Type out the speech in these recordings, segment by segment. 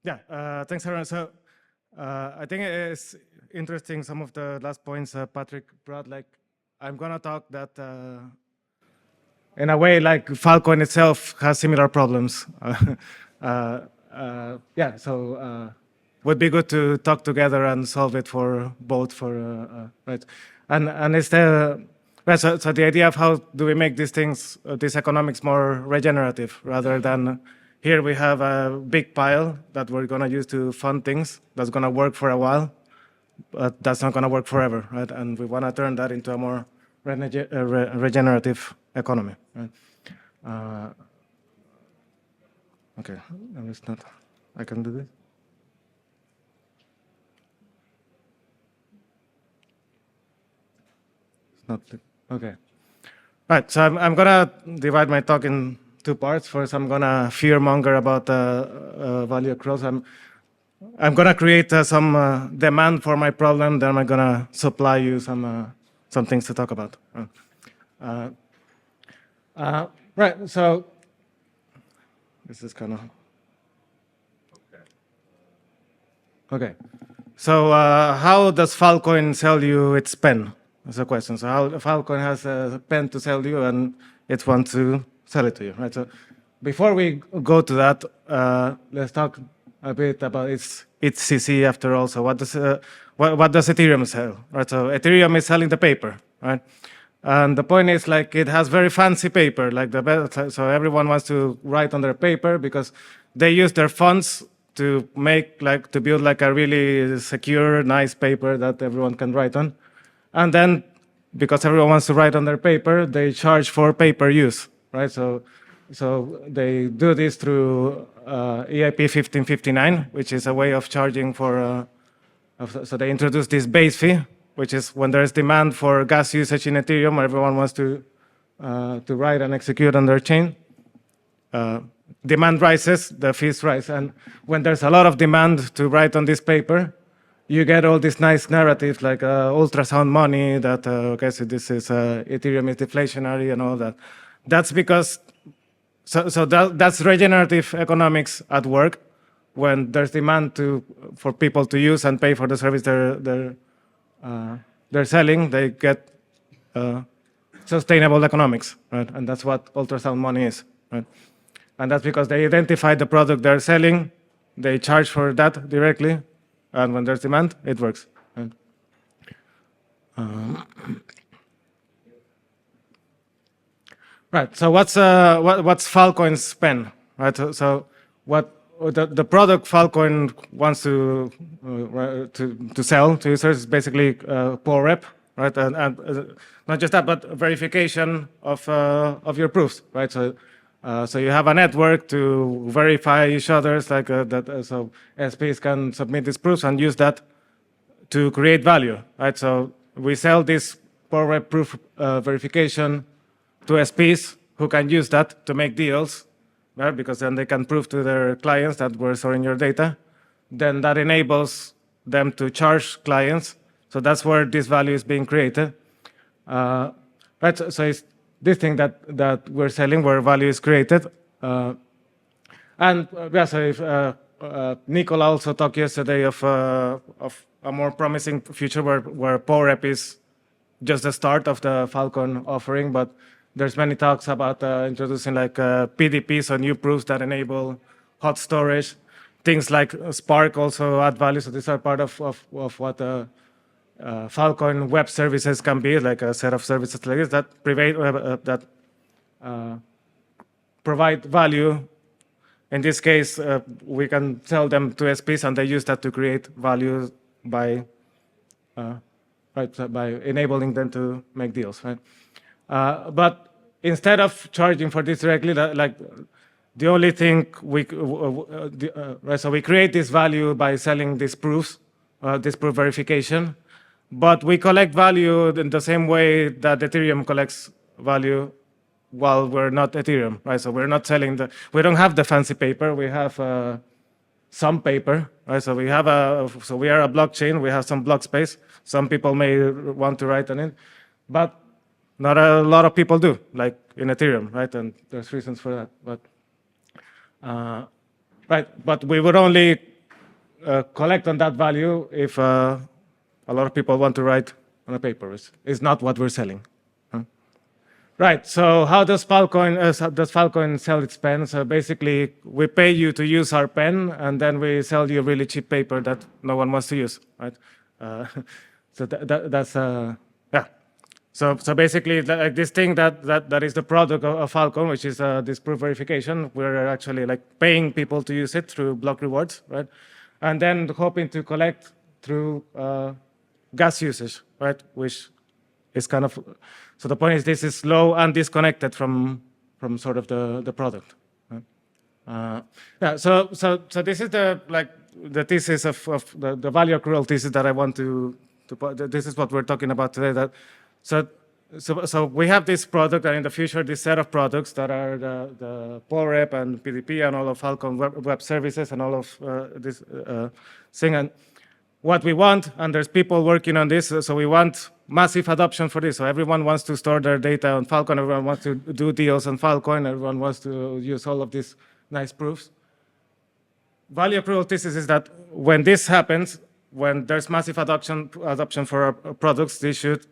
Yeah, thanks, Aaron. So I think it's interesting some of the last points Patrick brought. Like, I'm gonna talk that in a way, like Filecoin itself has similar problems. Yeah, so would be good to talk together and solve it for both. Right, and it's the right, so the idea of how do we make these things, these economics, more regenerative rather than here we have a big pile that we're gonna use to fund things that's gonna work for a while, but that's not gonna work forever, right? And we wanna turn that into a more regenerative economy. Right? Okay, no, it's not. I can do this. It's not. Okay. Right. So I'm gonna divide my talk in two parts. First, I'm gonna fear monger about value accruals. I'm gonna create some demand for my problem. Then I'm gonna supply you some things to talk about. Right. So this is kind of okay. So how does Filecoin sell you its pen? That's a question. So how Filecoin has a pen to sell you, and it wants to sell it to you, right? So before we go to that, let's talk a bit about its CC after all. So what does Ethereum sell, right? So Ethereum is selling the paper, right? And the point is, like, it has very fancy paper, like the best. So everyone wants to write on their paper because they use their funds to make, like, to build like a really secure, nice paper that everyone can write on. And then, because everyone wants to write on their paper, they charge for paper use, right? So they do this through EIP 1559, which is a way of charging for. So they introduce this base fee, which is when there's demand for gas usage in Ethereum, everyone wants to write and execute on their chain. Demand rises, the fees rise. And when there's a lot of demand to write on this paper, you get all these nice narratives like ultrasound money, that okay, so this is Ethereum is deflationary and all that. That's because, that's regenerative economics at work. When there's demand for people to use and pay for the service they're selling, they get sustainable economics, right? And that's what ultrasound money is, right? And that's because they identify the product they're selling, they charge for that directly, and when there's demand, it works. Right? Right. So what's Filecoin's pen? Right. So what the product Filecoin wants to sell to users is basically PowerRep, right? And not just that, but verification of your proofs, right? So you have a network to verify each other's, like that. So SPs can submit these proofs and use that to create value, right? So we sell this PowerRep proof verification to SPs who can use that to make deals, right? Because then they can prove to their clients that we're storing your data. Then that enables them to charge clients. So that's where this value is being created. Right. So it's this thing that we're selling where value is created. And yeah, so if Nicola also talked yesterday of a more promising future where PowerRep is just the start of the Filecoin offering, but there's many talks about introducing like PDP, so new proofs that enable hot storage. Things like Spark also add value, so these are part of what Filecoin web services can be, like a set of services like this that provide value. In this case, we can sell them to SPs, and they use that to create value by enabling them to make deals, right? But instead of charging for this directly, like the only thing so we create this value by selling these proofs, this proof verification, but we collect value in the same way that Ethereum collects value while we're not Ethereum, right? So we're not selling we don't have the fancy paper, we have some paper, right? So we are a blockchain, we have some block space. Some people may want to write on it, but not a lot of people do, like in Ethereum, right? And there's reasons for that. But we would only collect on that value if a lot of people want to write on a paper. It's not what we're selling. Right. So how does Filecoin sell its pen? So basically, we pay you to use our pen, and then we sell you really cheap paper that no one wants to use. Right. So that's yeah. So basically, like this thing that is the product of Filecoin, which is this proof verification. We're actually like paying people to use it through block rewards, right? And then hoping to collect through gas usage, right? Which is kind of, so the point is this is slow and disconnected from sort of the product. Right? Yeah. So this is the thesis of the value accrual thesis that I want to put. This is what we're talking about today. That so we have this product, and in the future, this set of products that are the POREP and PDP and all of Filecoin web services and all of this thing. And what we want, and there's people working on this, so we want massive adoption for this. So everyone wants to store their data on Filecoin, everyone wants to do deals on Filecoin, everyone wants to use all of these nice proofs. Value accrual thesis is that when this happens, when there's massive adoption for our products, this should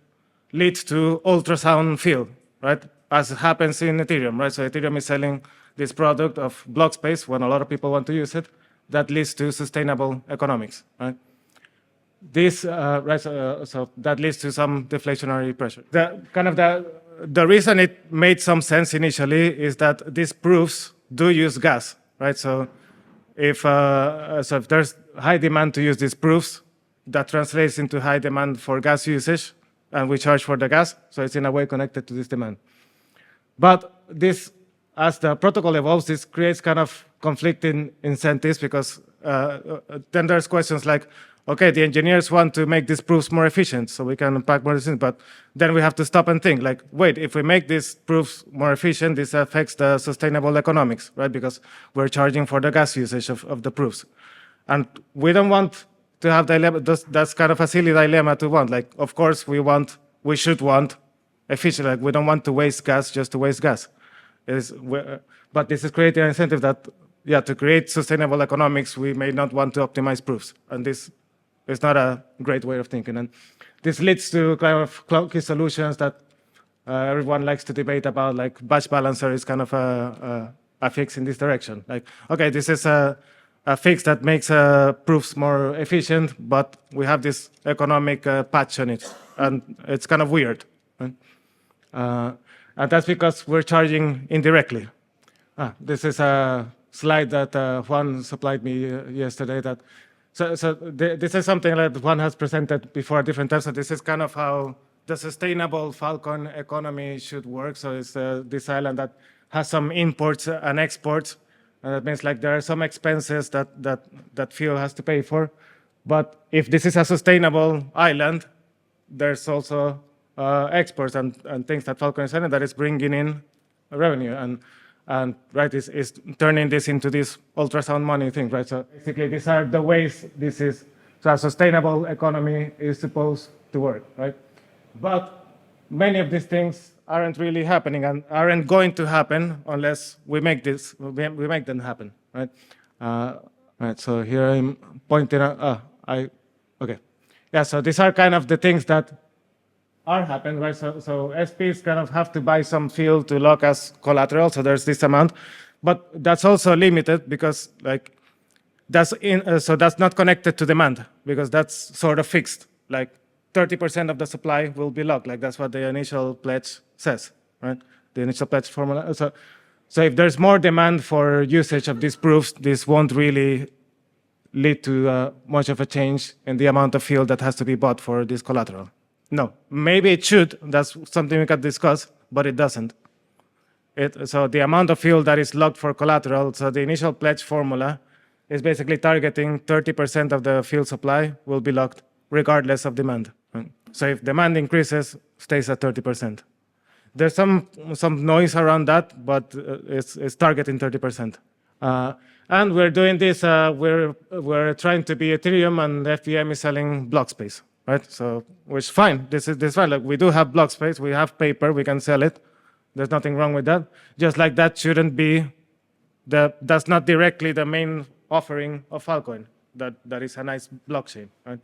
lead to ultrasound field, right? As happens in Ethereum, right? So Ethereum is selling this product of block space when a lot of people want to use it. That leads to sustainable economics, right? This, so that leads to some deflationary pressure. The reason it made some sense initially is that these proofs do use gas, right? So if there's high demand to use these proofs, that translates into high demand for gas usage, and we charge for the gas, so it's in a way connected to this demand. But this, as the protocol evolves, this creates kind of conflicting incentives because then there's questions like, okay, the engineers want to make these proofs more efficient so we can pack more decisions, but then we have to stop and think, like, wait, if we make these proofs more efficient, this affects the sustainable economics, right? Because we're charging for the gas usage of the proofs. And we don't want to have dilemma. That's kind of a silly dilemma to want. Like, of course, we should want efficient. Like, we don't want to waste gas just to waste gas. But this is creating an incentive that, yeah, to create sustainable economics, we may not want to optimize proofs. And this is not a great way of thinking. And this leads to kind of clunky solutions that everyone likes to debate about, like batch balancer is kind of a fix in this direction. Like, okay, this is a fix that makes proofs more efficient, but we have this economic patch on it, and it's kind of weird. Right? And that's because we're charging indirectly. This is a slide that Juan supplied me yesterday. This is something that Juan has presented before at different times. So this is kind of how the sustainable Filecoin economy should work. So it's this island that has some imports and exports. That means like there are some expenses that fuel has to pay for. But if this is a sustainable island, there's also exports and things that Filecoin is selling that is bringing in revenue. And right, is turning this into this ultrasound money thing, right? So basically, these are the ways this is, so a sustainable economy is supposed to work, right? But many of these things aren't really happening and aren't going to happen unless we make them happen, right? Right. So here I'm pointing out. Okay. Yeah. So these are kind of the things that are happening, right? So SPs kind of have to buy some field to lock as collateral. So there's this amount, but that's also limited because like so that's not connected to demand because that's sort of fixed. Like 30% of the supply will be locked. Like that's what the initial pledge says, right? The initial pledge formula. So if there's more demand for usage of these proofs, this won't really lead to much of a change in the amount of field that has to be bought for this collateral. No, maybe it should. That's something we can discuss, but it doesn't. So the amount of fuel that is locked for collateral, so the initial pledge formula is basically targeting 30% of the fuel supply will be locked regardless of demand. So if demand increases, stays at 30%. There's some noise around that, but it's targeting 30%. And we're doing this, we're trying to be Ethereum, and FVM is selling block space. Right, so which fine. This is fine. Like we do have block space, we have paper, we can sell it. There's nothing wrong with that. Just like that shouldn't be that's not directly the main offering of Filecoin. that is a nice blockchain, right?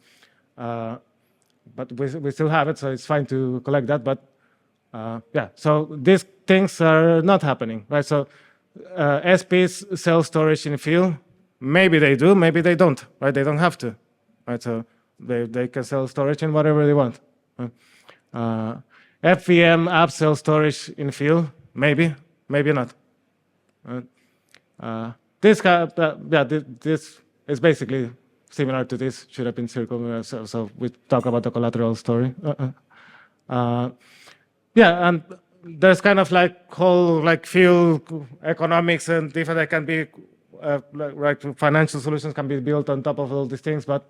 But we still have it, so it's fine to collect that. But yeah, so these things are not happening, right? So SPs sell storage in field. Maybe they do, maybe they don't, right? They don't have to, right? So they can sell storage in whatever they want. FVM app sell storage in field. Maybe not. This is basically similar to this. Should have been circle. So we talk about the collateral story. Yeah, and there's kind of like whole like field economics and different. That can be like financial solutions can be built on top of all these things, but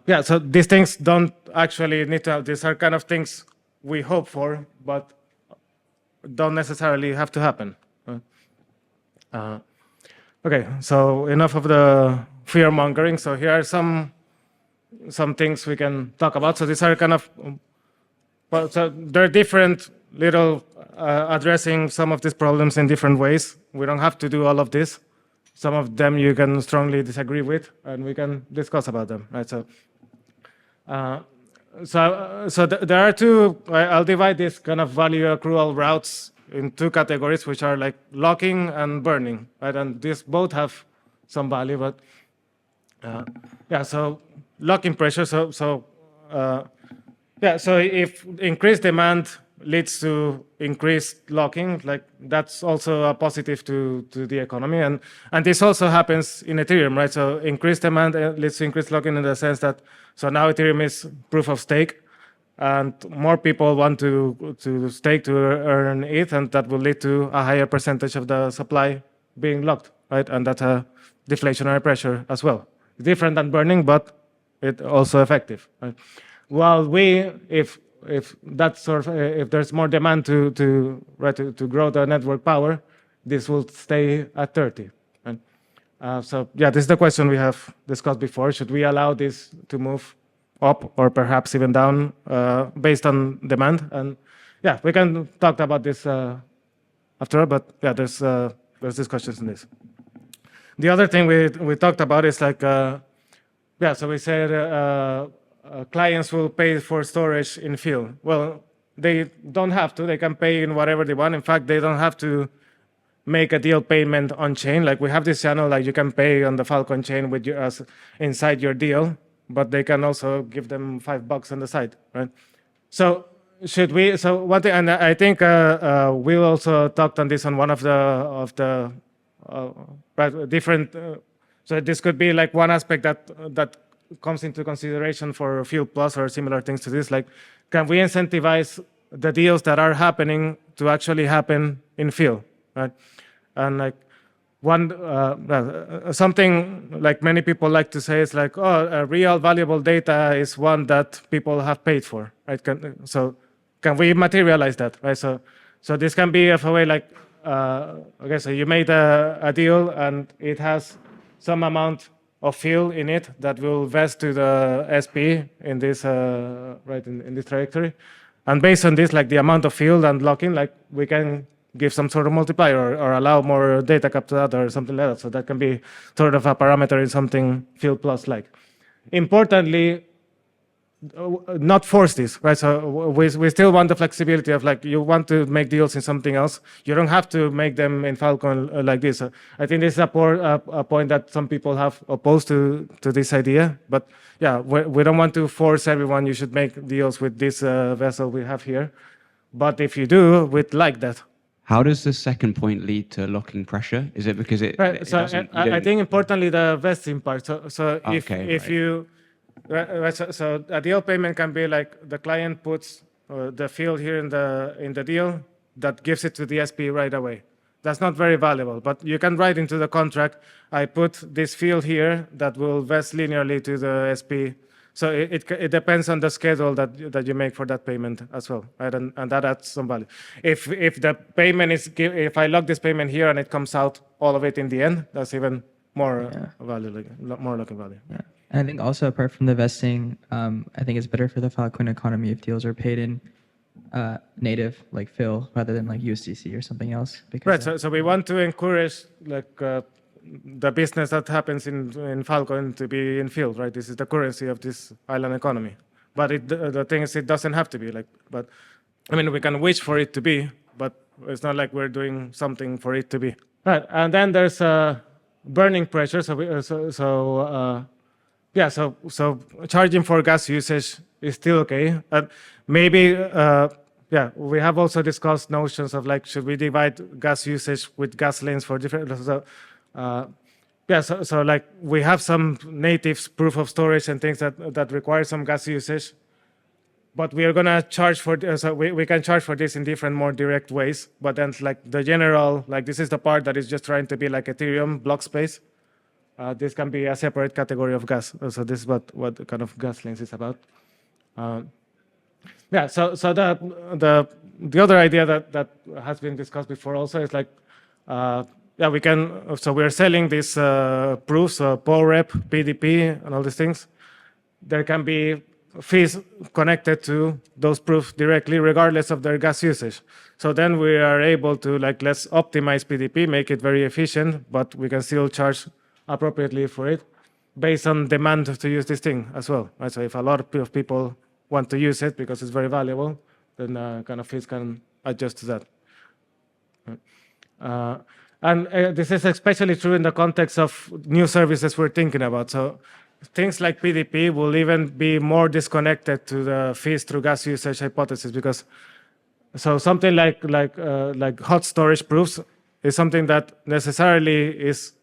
yeah. So these things don't actually need to have. These are kind of things we hope for, but don't necessarily have to happen. Okay, so enough of the fear mongering. So here are some things we can talk about. So these are kind of, well, so there are different little addressing some of these problems in different ways. We don't have to do all of this. Some of them you can strongly disagree with, and we can discuss about them. Right. So there are two. I'll divide this kind of value accrual routes in two categories, which are like locking and burning, right? And these both have some value, but yeah. So locking pressure. Yeah. So if increased demand leads to increased locking, like that's also a positive to the economy, and this also happens in Ethereum, right? So increased demand leads to increased locking in the sense that so now Ethereum is proof of stake. And more people want to stake to earn ETH, and that will lead to a higher percentage of the supply being locked, right? And that's a deflationary pressure as well. Different than burning, but it also effective. Right? While if that's sort of if there's more demand to grow the network power, this will stay at 30. Right? So yeah, this is the question we have discussed before. Should we allow this to move up or perhaps even down based on demand? And yeah, we can talk about this after, but yeah, there's discussions in this. The other thing we talked about is like, yeah, so we said clients will pay for storage in field. Well, they don't have to. They can pay in whatever they want. In fact, they don't have to make a deal payment on chain. Like we have this channel, like you can pay on the Filecoin chain with your, inside your deal, but they can also give them $5 on the side, right? So should we? So one thing, and I think we also talked on this on one of the different. So this could be like one aspect that comes into consideration for Field Plus or similar things to this. Like, can we incentivize the deals that are happening to actually happen in Field, right? And like one something like many people like to say is like, oh, real valuable data is one that people have paid for, right? So can we materialize that, right? So this can be of a way like, okay, so you made a deal and it has some amount of field in it that will vest to the SP in this right in this trajectory, and based on this, like the amount of field and locking, like we can give some sort of multiplier or allow more data cap to that or something like that. So that can be sort of a parameter in something Field Plus like. Importantly, not force this, right? So we still want the flexibility of like, you want to make deals in something else, you don't have to make them in Filecoin like this. I think this is a point that some people have opposed to this idea, but yeah, we don't want to force everyone, you should make deals with this vessel we have here. But if you do, we'd like that. How does the second point lead to locking pressure? Is it because it? Right. So I think importantly the vesting part. So if you, so a deal payment can be like the client puts the field here in the deal that gives it to the SP right away. That's not very valuable, but you can write into the contract, I put this field here that will vest linearly to the SP. So it depends on the schedule that you make for that payment as well, right? And that adds some value. If the payment is, if I lock this payment here and it comes out all of it in the end, that's even more value, like more locking value. Yeah. And I think also apart from the vesting, I think it's better for the Filecoin economy if deals are paid in native, like Phil, rather than like USDC or something else. Because right. So we want to encourage like the business that happens in Filecoin to be in field, right? This is the currency of this island economy. But the thing is, it doesn't have to be like. But I mean, we can wish for it to be, but it's not like we're doing something for it to be. Right, and then there's burning pressure. So charging for gas usage is still okay. Maybe, we have also discussed notions of like, should we divide gas usage with gas lanes for different, so like we have some native proof of storage and things that require some gas usage, but we are gonna charge for, so we can charge for this in different, more direct ways, but then like the general, like this is the part that is just trying to be like Ethereum block space. This can be a separate category of gas. So this is what the kind of gas lanes is about. So the other idea that has been discussed before also is like, we can, so we're selling these proofs, POREP, PDP, and all these things. There can be fees connected to those proofs directly, regardless of their gas usage. So then we are able to like, let's optimize PDP, make it very efficient, but we can still charge appropriately for it based on demand to use this thing as well. Right? So if a lot of people want to use it because it's very valuable, then kind of fees can adjust to that. And this is especially true in the context of new services we're thinking about. So things like PDP will even be more disconnected to the fees through gas usage hypothesis, because so something like hot storage proofs is something that necessarily is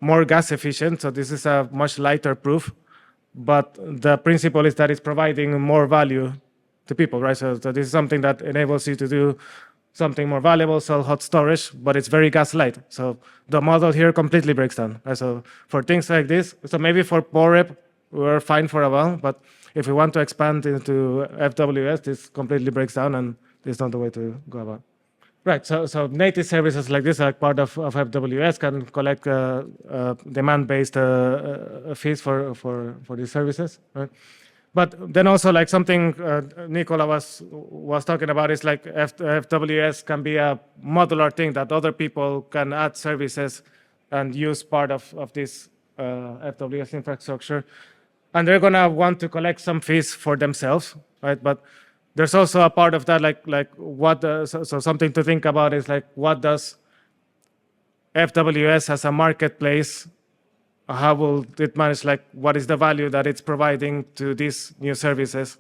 more gas efficient. So this is a much lighter proof, but the principle is that it's providing more value to people, right? So this is something that enables you to do something more valuable, sell hot storage, but it's very gas light. So the model here completely breaks down. Right? So for things like this, so maybe for POREP, we're fine for a while, but if we want to expand into FWS, this completely breaks down, and this is not the way to go about. Right, so native services like this, like part of FWS, can collect demand-based fees for these services. Right? But then also like something Nicola was talking about is like FWS can be a modular thing that other people can add services and use part of this FWS infrastructure. And they're gonna want to collect some fees for themselves, right? But there's also a part of that, like what, so something to think about is like, what does FWS as a marketplace, how will it manage, like, what is the value that it's providing to these new services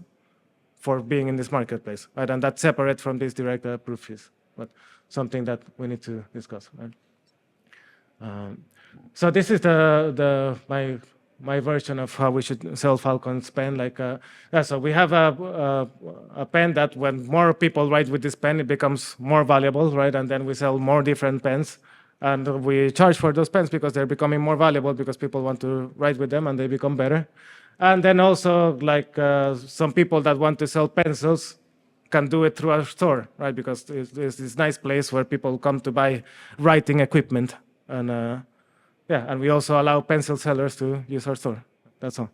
for being in this marketplace, right? And that's separate from these direct proof fees, but something that we need to discuss, right? So this is my version of how we should sell Filecoin's pen. Like, so we have a pen that when more people write with this pen, it becomes more valuable, right? And then we sell more different pens. And we charge for those pens because they're becoming more valuable because people want to write with them and they become better. And then also, like, some people that want to sell pencils can do it through our store, right? Because there's this nice place where people come to buy writing equipment. And and we also allow pencil sellers to use our store. That's all.